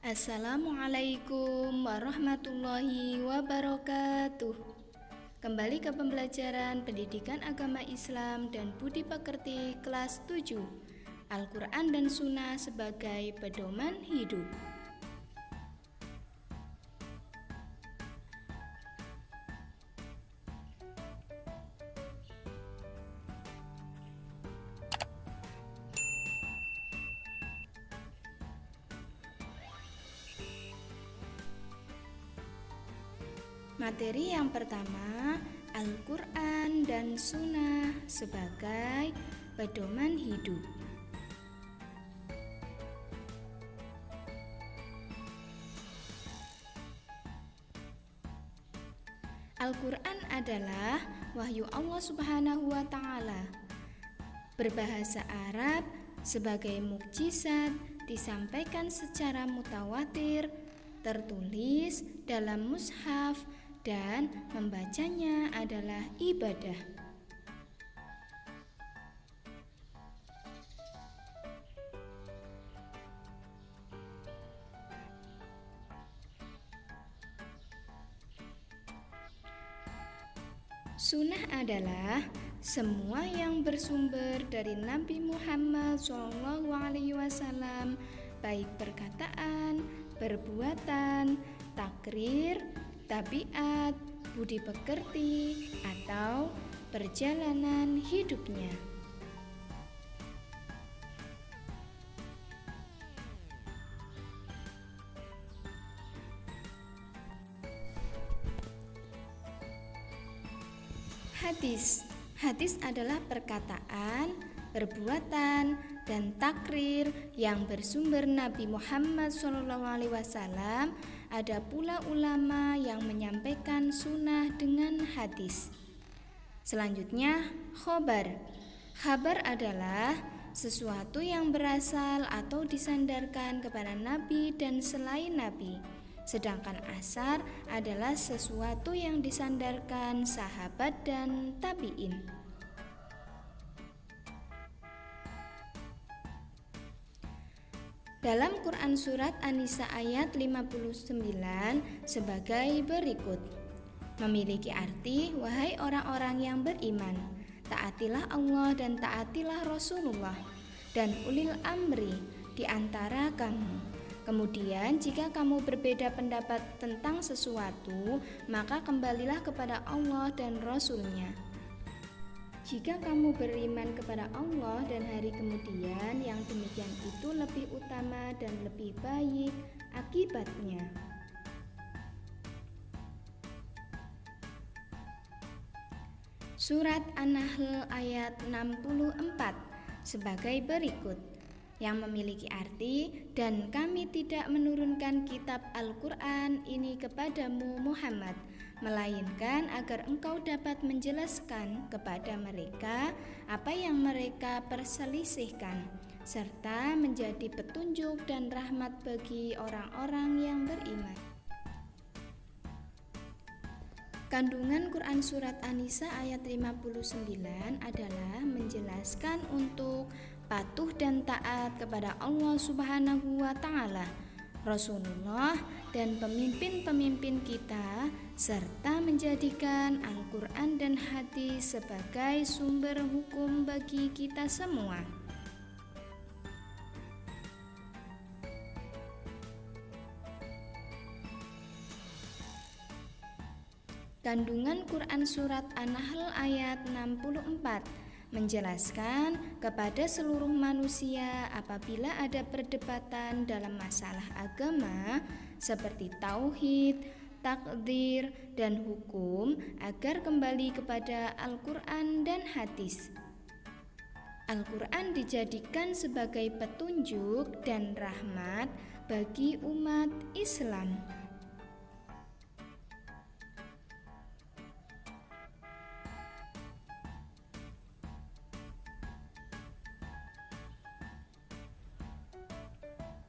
Assalamualaikum warahmatullahi wabarakatuh. Kembali ke pembelajaran Pendidikan Agama Islam dan Budi Pekerti kelas 7, Al-Quran dan Sunnah sebagai pedoman hidup. Materi yang pertama, Al-Quran dan Sunnah sebagai pedoman hidup. Al-Quran adalah wahyu Allah Subhanahu wa Ta'ala. Berbahasa Arab sebagai mukjizat, disampaikan secara mutawatir, tertulis dalam mushaf, dan membacanya adalah ibadah. Sunnah adalah semua yang bersumber dari Nabi Muhammad SAW, baik perkataan, perbuatan, takrir, tabiat, budi pekerti, atau perjalanan hidupnya. Hadis adalah perkataan, perbuatan, dan takrir yang bersumber Nabi Muhammad SAW. Ada pula ulama yang menyampaikan sunnah dengan hadis. Selanjutnya, khobar. Khabar adalah sesuatu yang berasal atau disandarkan kepada Nabi dan selain Nabi. Sedangkan asar adalah sesuatu yang disandarkan sahabat dan tabi'in. Dalam Quran Surat An-Nisa ayat 59 sebagai berikut. Memiliki arti, wahai orang-orang yang beriman, taatilah Allah dan taatilah Rasulullah dan ulil amri di antara kamu. Kemudian jika kamu berbeda pendapat tentang sesuatu, maka kembalilah kepada Allah dan Rasul-Nya. Jika kamu beriman kepada Allah dan hari kemudian, yang demikian itu lebih utama dan lebih baik akibatnya. Surat An-Nahl ayat 64 sebagai berikut, yang memiliki arti, dan kami tidak menurunkan kitab Al-Quran ini kepadamu Muhammad, melainkan agar engkau dapat menjelaskan kepada mereka apa yang mereka perselisihkan, serta menjadi petunjuk dan rahmat bagi orang-orang yang beriman. Kandungan Quran Surat An-Nisa ayat 59 adalah menjelaskan untuk patuh dan taat kepada Allah Subhanahu wa Ta'ala, Rasulullah, dan pemimpin-pemimpin kita, serta menjadikan Al-Quran dan hadis sebagai sumber hukum bagi kita semua. Kandungan Quran Surat An-Nahl ayat 64 menjelaskan kepada seluruh manusia apabila ada perdebatan dalam masalah agama seperti tauhid, takdir, dan hukum agar kembali kepada Al-Quran dan hadis. Al-Quran dijadikan sebagai petunjuk dan rahmat bagi umat Islam.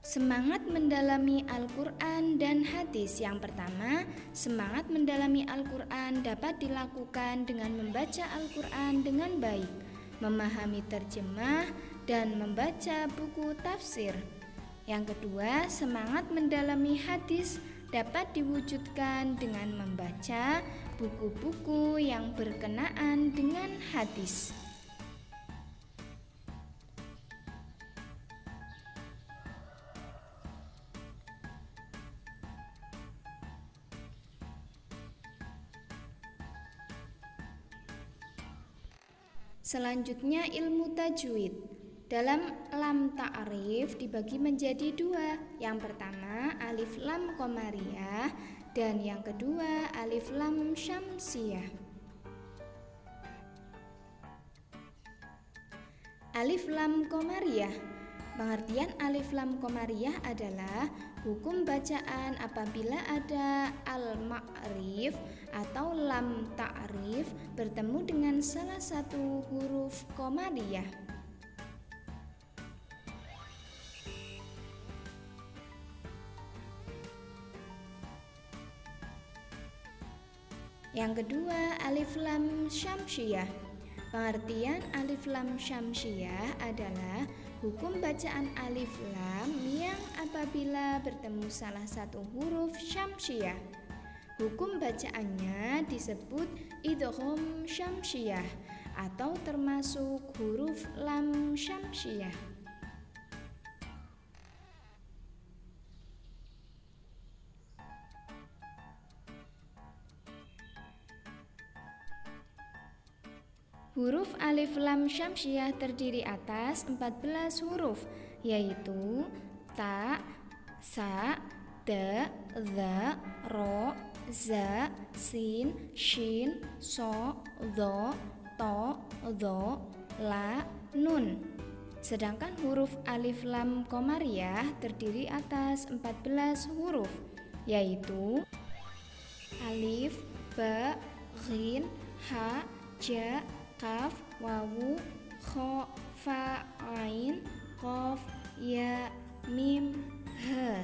Semangat mendalami Al-Quran dan hadis. Yang pertama, semangat mendalami Al-Quran dapat dilakukan dengan membaca Al-Quran dengan baik, memahami terjemah, dan membaca buku tafsir. Yang kedua, semangat mendalami hadis dapat diwujudkan dengan membaca buku-buku yang berkenaan dengan hadis. Selanjutnya ilmu tajwid. Dalam lam ta'rif dibagi menjadi dua. Yang pertama alif lam qamariyah dan yang kedua alif lam syamsiyah. Alif lam qamariyah. Pengertian alif lam qamariyah adalah hukum bacaan apabila ada al-ma'rif atau lam ta'rif bertemu dengan salah satu huruf qamariyah. Yang kedua, alif lam syamsiyah. Pengertian alif lam syamsiyah adalah hukum bacaan alif lam yang apabila bertemu salah satu huruf syamsiyah. Hukum bacaannya disebut idgham syamsiyah atau termasuk huruf lam syamsiyah. Huruf alif lam syamsiyah terdiri atas 14 huruf, yaitu ta, sa, da, dha, ro, za, sin, shin, so, dho, to, dho, la, nun. Sedangkan huruf alif lam qamariyah terdiri atas 14 huruf, yaitu alif, ba, ghin, ha, ja, kaf, wawu, kha, fa, ain, qaf, ya, mim, ha.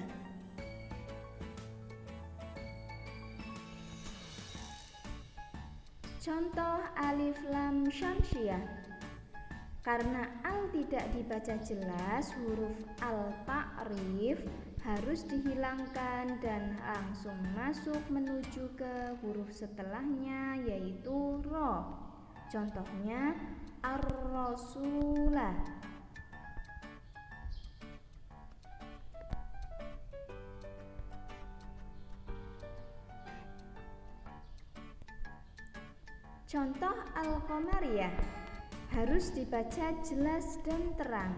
Contoh alif lam syamsiyah. Karena al tidak dibaca jelas, huruf al ta'rif harus dihilangkan dan langsung masuk menuju ke huruf setelahnya, yaitu ro. Contohnya ar-rasulah. Contoh al-qamariyah harus dibaca jelas dan terang.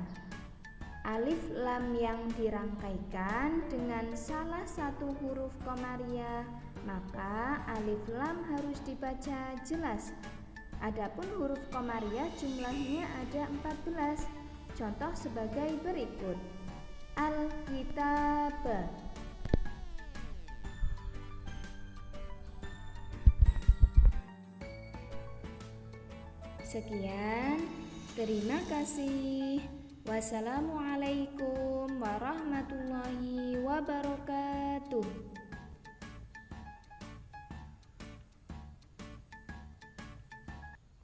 Alif lam yang dirangkaikan dengan salah satu huruf qamariyah, maka alif lam harus dibaca jelas. Adapun huruf qamariyah jumlahnya ada 14. Contoh sebagai berikut. Al-kitab. Sekian, terima kasih. Wassalamualaikum warahmatullahi wabarakatuh.